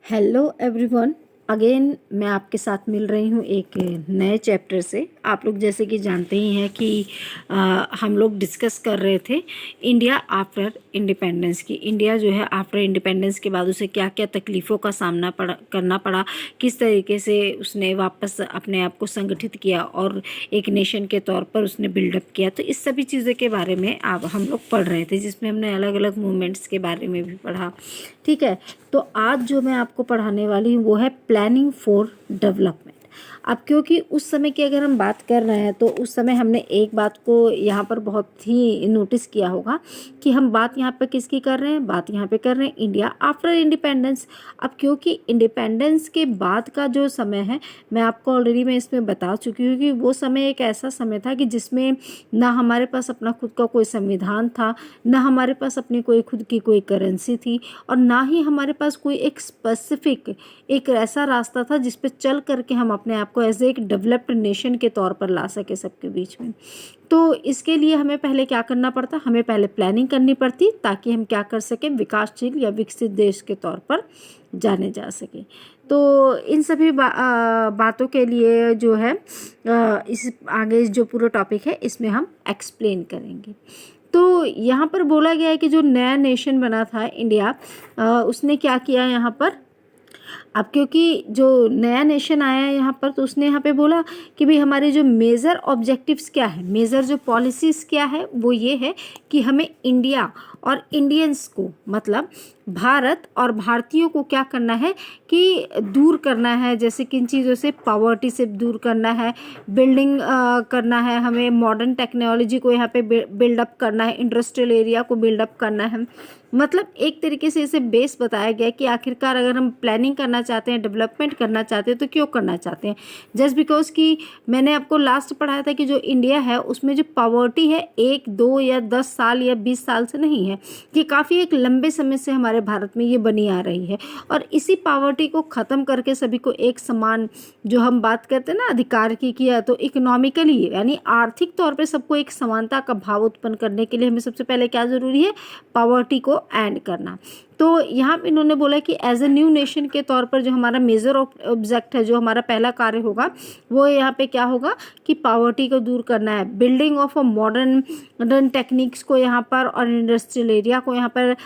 Hello everyone, again मैं आपके साथ मिल रही हूँ एक नए चैप्टर से। आप लोग जैसे कि जानते ही हैं कि हम लोग डिस्कस कर रहे थे इंडिया आफ्टर इंडिपेंडेंस की। इंडिया जो है आफ्टर इंडिपेंडेंस के बाद उसे क्या क्या तकलीफ़ों का सामना करना पड़ा, किस तरीके से उसने वापस अपने आप को संगठित किया और एक नेशन के तौर पर उसने बिल्डअप किया। तो इस सभी चीज़ों के बारे में अब हम लोग पढ़ रहे थे, जिसमें हमने अलग अलग मूवमेंट्स के बारे में भी पढ़ा। ठीक है, तो आज जो मैं आपको पढ़ाने वाली हूँ वो है प्लानिंग फॉर डेवलपमेंट। अब क्योंकि उस समय की अगर हम बात कर रहे हैं तो उस समय हमने एक बात को यहाँ पर बहुत ही नोटिस किया होगा कि हम बात यहाँ पर किसकी कर रहे हैं, बात यहाँ पे कर रहे हैं इंडिया आफ्टर इंडिपेंडेंस। अब क्योंकि इंडिपेंडेंस के बाद का जो समय है, मैं आपको ऑलरेडी मैं इसमें बता चुकी हूँ कि वो समय एक ऐसा समय था कि जिसमें ना हमारे पास अपना खुद का कोई संविधान था, ना हमारे पास अपनी कोई खुद की कोई करेंसी थी, और ना ही हमारे पास कोई एक स्पेसिफिक एक ऐसा रास्ता था जिस पे चल करके हम अपने आप को एज एक डेवलप्ड नेशन के तौर पर ला सके सबके बीच में। तो इसके लिए हमें पहले क्या करना पड़ता, हमें पहले प्लानिंग करनी पड़ती ताकि हम क्या कर सकें, विकासशील या विकसित देश के तौर पर जाने जा सके। तो इन सभी बातों के लिए जो है इस आगे जो पूरा टॉपिक है इसमें हम एक्सप्लेन करेंगे। तो यहाँ पर बोला गया है कि जो नया नेशन बना था इंडिया, उसने क्या किया यहाँ पर। अब क्योंकि जो नया नेशन आया है यहाँ पर, तो उसने यहाँ पे बोला कि भाई हमारे जो मेजर ऑब्जेक्टिव्स क्या है, मेजर जो पॉलिसीज़ क्या है, वो ये है कि हमें इंडिया और इंडियंस को, मतलब भारत और भारतीयों को क्या करना है कि दूर करना है। जैसे किन चीज़ों से, पॉवर्टी से दूर करना है, बिल्डिंग करना है, हमें मॉडर्न टेक्नोलॉजी को यहाँ पे बिल्डअप करना है, इंडस्ट्रियल एरिया को बिल्डअप करना है। मतलब एक तरीके से इसे बेस बताया गया कि आखिरकार अगर हम प्लानिंग करना चाहते हैं, डेवलपमेंट करना चाहते हैं, तो क्यों करना चाहते हैं। जस्ट बिकॉज कि मैंने आपको लास्ट पढ़ाया था कि जो इंडिया है उसमें जो पॉवर्टी है 1, 2 या 10 साल या 20 साल से नहीं है, कि काफ़ी एक लंबे समय से हमारे भारत में ये बनी आ रही है। और इसी पॉवर्टी को ख़त्म करके सभी को एक समान, जो हम बात करते हैं ना अधिकार की, किया तो इकोनॉमिकली यानी आर्थिक तौर पे सबको एक समानता का भाव उत्पन्न करने के लिए हमें सबसे पहले क्या ज़रूरी है, पॉवर्टी को एंड करना। तो यहाँ पे इन्होंने बोला कि एज ए न्यू नेशन के तौर पर जो हमारा मेजर ऑब्जेक्ट है, जो हमारा पहला कार्य होगा, वो यहाँ पे क्या होगा कि पॉवर्टी को दूर करना है, building of a modern techniques को यहाँ पर और इंडस्ट्रियल एरिया को यहाँ पर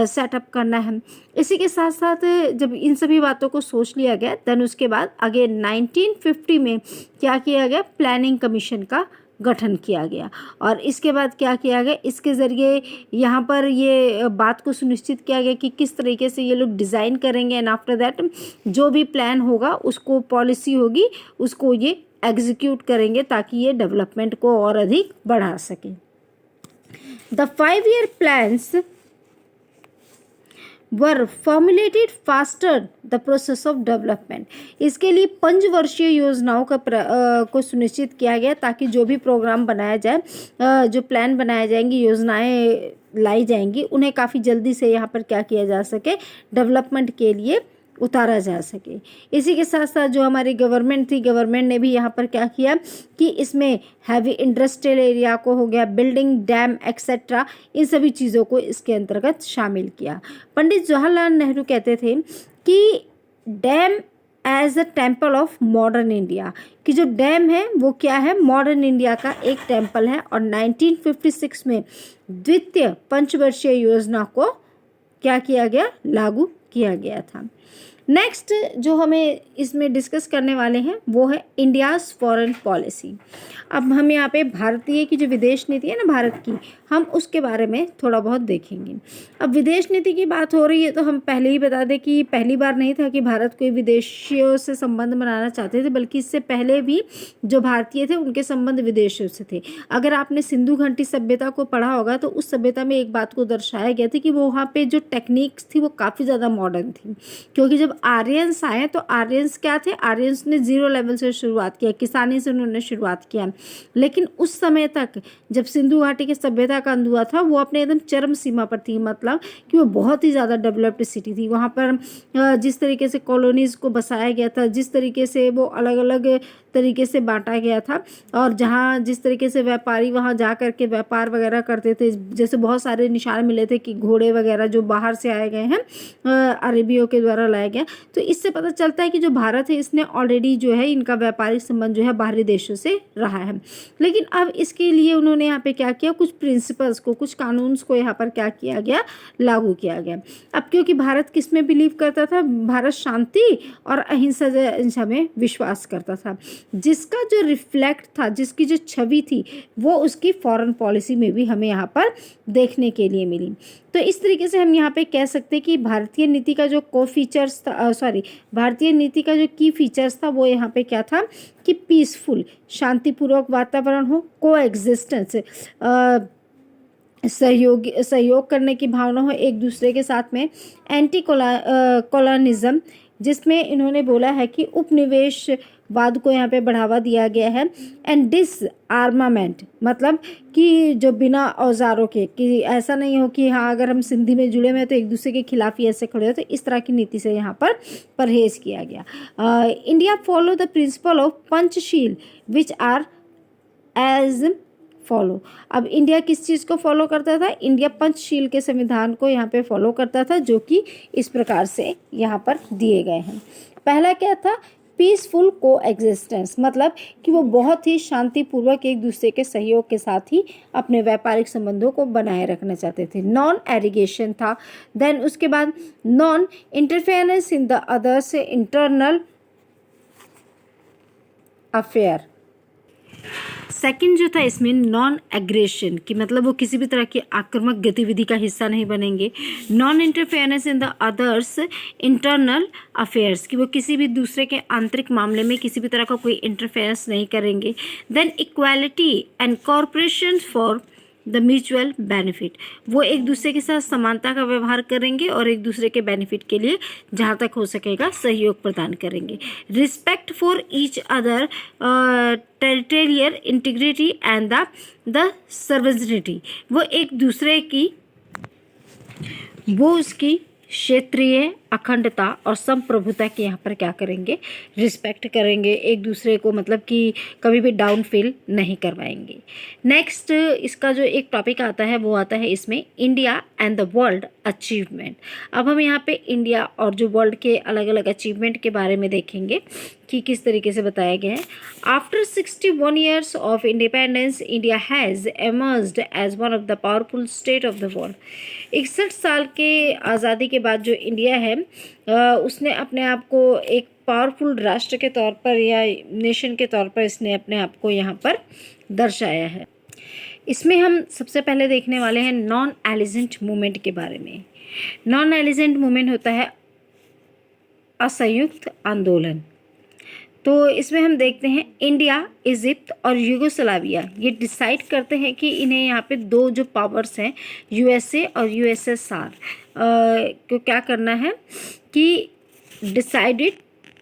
सेटअप करना है। इसी के साथ साथ जब इन सभी बातों को सोच लिया गया, देन उसके बाद आगे 1950 में क्या किया गया, प्लानिंग कमीशन का गठन किया गया। और इसके बाद क्या किया गया, इसके ज़रिए यहाँ पर ये बात को सुनिश्चित किया गया कि किस तरीके से ये लोग डिज़ाइन करेंगे, एंड आफ्टर दैट जो भी प्लान होगा, उसको पॉलिसी होगी, उसको ये एग्जीक्यूट करेंगे ताकि ये डेवलपमेंट को और अधिक बढ़ा सके। The 5-year plans were formulated faster the process of development. इसके लिए 5 वर्षीय योजनाओं का को सुनिश्चित किया गया ताकि जो भी प्रोग्राम बनाया जाए, जो प्लान बनाए जाएंगे, योजनाएं लाई जाएंगी, उन्हें काफ़ी जल्दी से यहाँ पर क्या किया जा सके, डेवलपमेंट के लिए उतारा जा सके। इसी के साथ साथ जो हमारी गवर्नमेंट थी, गवर्नमेंट ने भी यहाँ पर क्या किया कि इसमें हैवी इंडस्ट्रियल एरिया को हो गया, बिल्डिंग, डैम एक्सेट्रा, इन सभी चीज़ों को इसके अंतर्गत शामिल किया। पंडित जवाहरलाल नेहरू कहते थे कि dam as a temple of modern India, कि जो डैम है वो क्या है, मॉडर्न इंडिया का एक टेम्पल है। और 1956 में द्वितीय पंचवर्षीय योजना को क्या किया गया, लागू किया गया था। नेक्स्ट जो हमें इसमें डिस्कस करने वाले हैं वो है इंडियाज़ फॉरेन पॉलिसी। अब हम यहाँ पे भारतीय की जो विदेश नीति है ना भारत की, हम उसके बारे में थोड़ा बहुत देखेंगे। अब विदेश नीति की बात हो रही है तो हम पहले ही बता दें कि पहली बार नहीं था कि भारत कोई विदेशियों से संबंध बनाना चाहते थे, बल्कि इससे पहले भी जो भारतीय थे उनके संबंध विदेशियों से थे। अगर आपने सिंधु घाटी सभ्यता को पढ़ा होगा तो उस सभ्यता में एक बात को दर्शाया गया था कि वो वहाँ पे जो टेक्निक्स थी वो काफ़ी ज़्यादा मॉडर्न थी। क्योंकि जब आर्यंस आए तो आर्यंस क्या थे, आर्यंस ने 0 लेवल से शुरुआत किया, किसानी से उन्होंने शुरुआत किया। लेकिन उस समय तक जब सिंधु घाटी की सभ्यता का अंत हुआ था, वो अपने एकदम चरम सीमा पर थी, मतलब कि वो बहुत ही ज़्यादा डेवलप्ड सिटी थी। वहाँ पर जिस तरीके से कॉलोनीज़ को बसाया गया था, जिस तरीके से वो अलग अलग तरीके से बांटा गया था। और जहाँ जिस तरीके से व्यापारी वहाँ जा कर के व्यापार वगैरह करते थे, जैसे बहुत सारे निशान मिले थे कि घोड़े वगैरह जो बाहर से आए गए हैं, अरबियों के द्वारा लाया गया। तो इससे पता चलता है कि जो भारत है इसने ऑलरेडी जो है इनका व्यापारिक संबंध जो है बाहरी देशों से रहा है। लेकिन अब इसके लिए उन्होंने यहाँ पे क्या किया, कुछ प्रिंसिपल्स को, कुछ कानून्स को यहाँ पर क्या किया गया, लागू किया गया। अब क्योंकि भारत किस में बिलीव करता था, भारत शांति और अहिंसा में विश्वास करता था, जिसका जो रिफ्लेक्ट था, जिसकी जो छवि थी वो उसकी फॉरेन पॉलिसी में भी हमें यहाँ पर देखने के लिए मिली। तो इस तरीके से हम यहाँ पे कह सकते हैं कि भारतीय नीति का जो भारतीय नीति का जो की फीचर्स था वो यहाँ पे क्या था कि पीसफुल, शांतिपूर्वक वातावरण हो, को एग्जिस्टेंस, सहयोग करने की भावना हो एक दूसरे के साथ में, एंटी कॉलोनिज्म, जिसमें इन्होंने बोला है कि उपनिवेशवाद को यहाँ पे बढ़ावा दिया गया है, एंड डिसआर्मामेंट, मतलब कि जो बिना औजारों के, कि ऐसा नहीं हो कि हाँ अगर हम सिंधी में जुड़े हुए तो एक दूसरे के खिलाफ ही ऐसे खड़े हो, तो इस तरह की नीति से यहाँ पर परहेज किया गया। India follow the principle of Panchsheel which are as follow. अब इंडिया किस चीज़ को फॉलो करता था, इंडिया पंचशील के संविधान को यहाँ पे फॉलो करता था, जो कि इस प्रकार से यहाँ पर दिए गए हैं। पहला क्या था, पीसफुल को एग्जिस्टेंस, मतलब कि वो बहुत ही शांतिपूर्वक एक दूसरे के सहयोग के साथ ही अपने व्यापारिक संबंधों को बनाए रखना चाहते थे। नॉन एरिगेशन था। देन उसके बाद non interference in the others internal affair. Second जो था इसमें नॉन एग्रेशन, कि मतलब वो किसी भी तरह की आक्रामक गतिविधि का हिस्सा नहीं बनेंगे। Non interference in the others internal affairs, कि वो किसी भी दूसरे के आंतरिक मामले में किसी भी तरह का कोई इंटरफेरेंस नहीं करेंगे। Then equality and corporation for the mutual benefit, वो एक दूसरे के साथ समानता का व्यवहार करेंगे और एक दूसरे के बेनिफिट के लिए जहाँ तक हो सकेगा सहयोग प्रदान करेंगे। Respect for each other territorial integrity and the sovereignty, वो एक दूसरे की, वो उसकी क्षेत्रीय अखंडता और संप्रभुता की यहाँ पर क्या करेंगे, रिस्पेक्ट करेंगे एक दूसरे को, मतलब कि कभी भी डाउन फील नहीं करवाएंगे। नेक्स्ट इसका जो एक टॉपिक आता है वो आता है इसमें India and the world achievement. अब हम यहाँ पे इंडिया और जो वर्ल्ड के अलग अलग अचीवमेंट के बारे में देखेंगे कि किस तरीके से बताया गया है। After 61 years of independence, India has emerged as one of the powerful state of the world. 61 साल के आज़ादी के बाद जो इंडिया है उसने अपने आप को एक पावरफुल राष्ट्र के तौर पर या नेशन के तौर पर इसने अपने आप को यहाँ पर दर्शाया है। इसमें हम सबसे पहले देखने वाले हैं नॉन एलिजेंट मूवमेंट के बारे में। नॉन एलिजेंट मूवमेंट होता है असंयुक्त आंदोलन। तो इसमें हम देखते हैं इंडिया, इजिप्ट और यूगोस्लाविया ये डिसाइड करते हैं कि इन्हें यहाँ पे दो जो पावर्स हैं यूएसए और यूएसएसआर को क्या करना है कि डिसाइडेड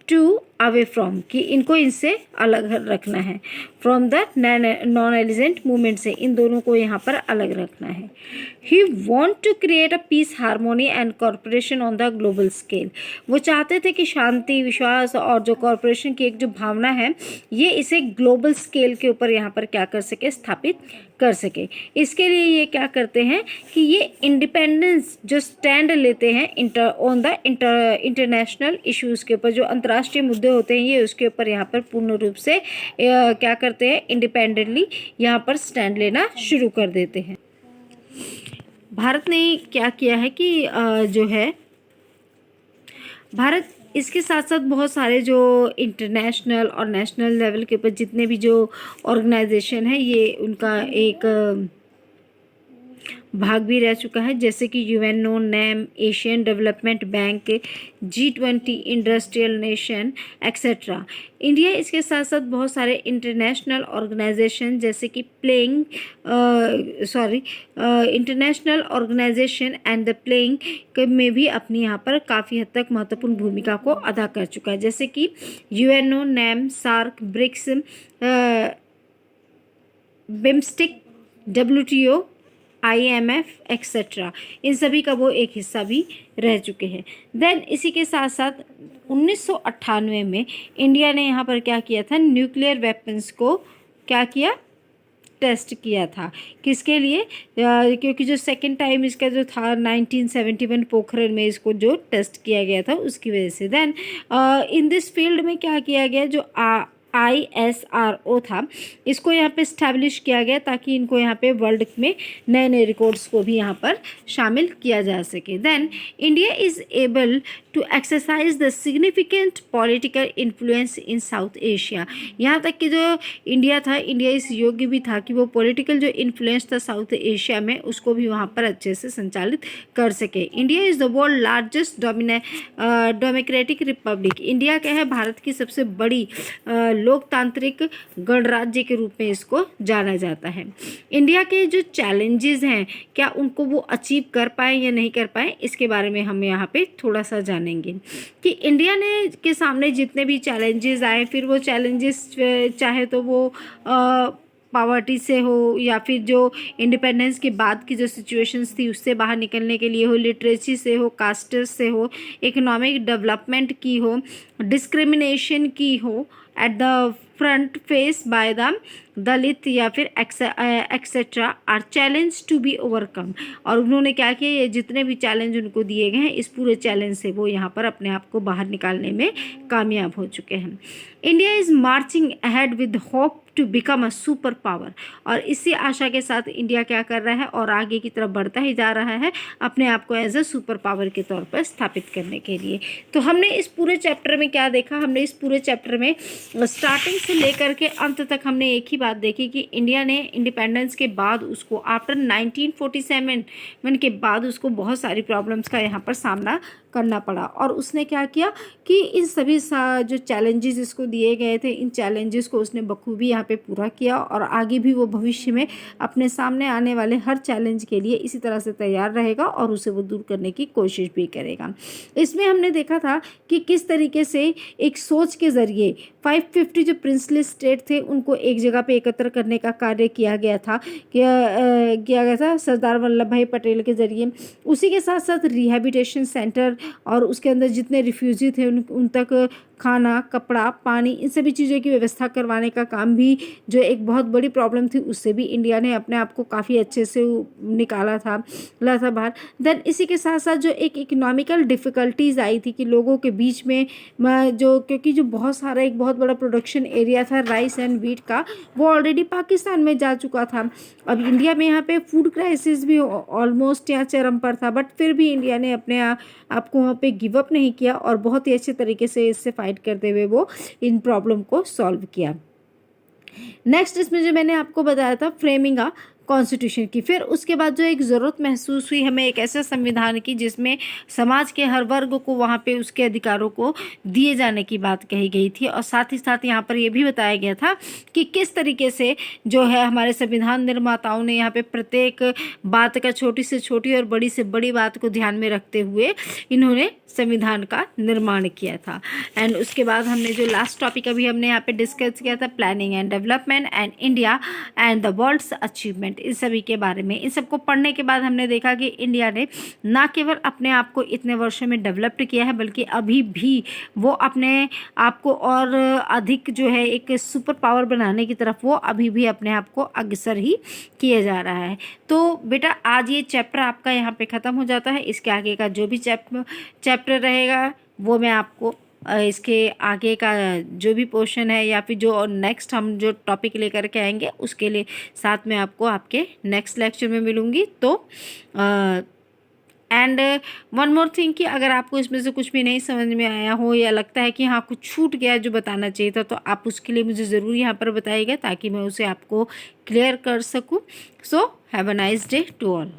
टू अवे फ्रॉम, कि इनको इनसे अलग रखना है। From the non aligned movement से इन दोनों को यहाँ पर अलग रखना है। He want to create a peace, harmony and cooperation on the global scale. वो चाहते थे कि शांति, विश्वास और जो कॉरपोरेशन की एक जो भावना है ये इसे ग्लोबल स्केल के ऊपर यहाँ पर क्या कर सके, स्थापित कर सके। इसके लिए ये क्या करते हैं कि ये इंडिपेंडेंस जो स्टैंड लेते हैं इंटरनेशनल इश्यूज़ के ऊपर, जो अंतर्राष्ट्रीय मुद्दे होते हैं ये उसके ऊपर यहाँ पर पूर्ण रूप से क्या करते हैं, इंडिपेंडेंटली यहाँ पर स्टैंड लेना शुरू कर देते हैं। भारत ने क्या किया है कि जो है भारत इसके साथ साथ बहुत सारे जो इंटरनेशनल और नेशनल लेवल के ऊपर जितने भी जो ऑर्गेनाइजेशन है ये उनका एक भाग भी रह चुका है, जैसे कि UNO, NAM, Asian development bank, G20 industrial nation etcetera. India इसके साथ साथ बहुत सारे इंटरनेशनल ऑर्गेनाइजेशन जैसे कि international organisation and the playing में भी अपनी यहाँ पर काफ़ी हद तक महत्वपूर्ण भूमिका को अदा कर चुका है, जैसे कि UNO, NAM, SAARC, BRICS, BIMSTEC, WTO, IMF etcetera, इन सभी का वो एक हिस्सा भी रह चुके हैं। देन इसी के साथ साथ 1998 में इंडिया ने यहाँ पर क्या किया था, न्यूक्लियर वेपन्स को क्या किया, टेस्ट किया था। किसके लिए, क्योंकि जो सेकंड टाइम इसका जो था 1971 पोखरण में इसको जो टेस्ट किया गया था उसकी वजह से। देन इन दिस फील्ड में क्या किया गया, जो ISRO था इसको यहाँ पे इस्टेब्लिश किया गया ताकि इनको यहाँ पे वर्ल्ड में नए नए रिकॉर्ड्स को भी यहाँ पर शामिल किया जा सके। Then India is able to exercise the significant political influence in South Asia. यहाँ तक कि जो इंडिया था, इंडिया इस योग्य भी था कि वो पॉलिटिकल जो इन्फ्लुएंस था साउथ एशिया में उसको भी वहाँ पर अच्छे से संचालित कर सके। India is the world largest democratic Republic. India क्या है, भारत की सबसे बड़ी लोकतांत्रिक गणराज्य के रूप में इसको जाना जाता है। इंडिया के जो चैलेंजेस हैं क्या उनको वो अचीव कर पाए या नहीं कर पाए, इसके बारे में हम यहाँ पे थोड़ा सा जानेंगे कि इंडिया ने के सामने जितने भी चैलेंजेस आए, फिर वो चैलेंजेस चाहे तो वो पॉवर्टी से हो या फिर जो इंडिपेंडेंस के बाद की जो सिचुएशंस थी उससे बाहर निकलने के लिए हो, लिटरेसी से हो, कास्ट्स से हो, इकोनॉमिक डेवलपमेंट की हो, डिस्क्रिमिनेशन की हो at the front face by the Dalit या फिर etcetera are challenge to be overcome. और उन्होंने क्या किया, ये जितने भी चैलेंज उनको दिए गए हैं इस पूरे चैलेंज से वो यहाँ पर अपने आप को बाहर निकालने में कामयाब हो चुके हैं। India is marching ahead with hope to become a super power. और इसी आशा के साथ इंडिया क्या कर रहा है और आगे की तरफ बढ़ता ही जा रहा है अपने आप को एज अ सुपर पावर के तौर पर स्थापित करने के लिए। तो हमने इस पूरे चैप्टर में क्या देखा, हमने इस पूरे चैप्टर में स्टार्टिंग से लेकर के अंत तक हमने एक ही बात देखी कि इंडिया ने इंडिपेंडेंस के बाद उसको आफ्टर 1947 के बाद उसको बहुत सारी प्रॉब्लम्स का यहाँ पर सामना करना पड़ा। और उसने क्या किया कि इन सभी जो चैलेंजेस इसको दिए गए थे इन चैलेंजेस को उसने बखूबी यहाँ पे पूरा किया और आगे भी वो भविष्य में अपने सामने आने वाले हर चैलेंज के लिए इसी तरह से तैयार रहेगा और उसे वो दूर करने की कोशिश भी करेगा। इसमें हमने देखा था कि किस तरीके से एक सोच के ज़रिए 550 जो प्रिंसली स्टेट थे उनको एक जगह पे एकत्र करने का कार्य किया गया था सरदार वल्लभ भाई पटेल के ज़रिए। उसी के साथ साथ रिहैबिलिटेशन सेंटर और उसके अंदर जितने रिफ्यूजी थे उन तक खाना, कपड़ा, पानी, इन सभी चीज़ों की व्यवस्था करवाने का काम भी जो एक बहुत बड़ी प्रॉब्लम थी उससे भी इंडिया ने अपने आप को काफ़ी अच्छे से निकाला था, ला था बाहर। देन इसी के साथ साथ जो एक इकोनॉमिकल डिफ़िकल्टीज़ आई थी कि लोगों के बीच में जो क्योंकि जो बहुत सारा एक बहुत बड़ा प्रोडक्शन एरिया था राइस एंड व्हीट का वो ऑलरेडी पाकिस्तान में जा चुका था। अब इंडिया में यहाँ पे फूड क्राइसिस भी ऑलमोस्ट यहाँ चरम पर था, बट फिर भी इंडिया ने अपने आपको वहाँ पे गिव अप नहीं किया और बहुत ही अच्छे तरीके से इससे फाइट करते हुए वो इन प्रॉब्लम को सॉल्व किया। नेक्स्ट इसमें जो मैंने आपको बताया था फ्रेमिंग अ कॉन्स्टिट्यूशन की, फिर उसके बाद जो एक ज़रूरत महसूस हुई हमें एक ऐसे संविधान की जिसमें समाज के हर वर्ग को वहाँ पे उसके अधिकारों को दिए जाने की बात कही गई थी। और साथ ही साथ यहाँ पर ये भी बताया गया था कि किस तरीके से जो है हमारे संविधान निर्माताओं ने यहाँ पे प्रत्येक बात का छोटी से छोटी और बड़ी से बड़ी बात को ध्यान में रखते हुए इन्होंने संविधान का निर्माण किया था। एंड उसके बाद हमने जो लास्ट टॉपिक अभी हमने यहाँ पे डिस्कस किया था planning and development and India and the world's achievement, इन सभी के बारे में। इन सबको पढ़ने के बाद हमने देखा कि इंडिया ने ना केवल अपने आप को इतने वर्षों में डेवलप्ड किया है बल्कि अभी भी वो अपने आप को और अधिक जो है एक सुपर पावर बनाने की तरफ वो अभी भी अपने आप को अग्रसर ही किया जा रहा है। तो बेटा आज ये चैप्टर आपका यहाँ पे ख़त्म हो जाता है। इसके आगे का जो भी चैप्टर रहेगा वो मैं आपको इसके आगे का जो भी पोर्शन है या फिर जो नेक्स्ट हम जो टॉपिक लेकर के आएंगे उसके लिए साथ में आपको आपके नेक्स्ट लेक्चर में मिलूँगी। तो एंड वन मोर थिंग कि अगर आपको इसमें से कुछ भी नहीं समझ में आया हो या लगता है कि हाँ कुछ छूट गया जो बताना चाहिए था तो आप उसके लिए मुझे ज़रूर यहाँ पर बताइएगा ताकि मैं उसे आपको क्लियर कर सकूँ। So have a nice day to all.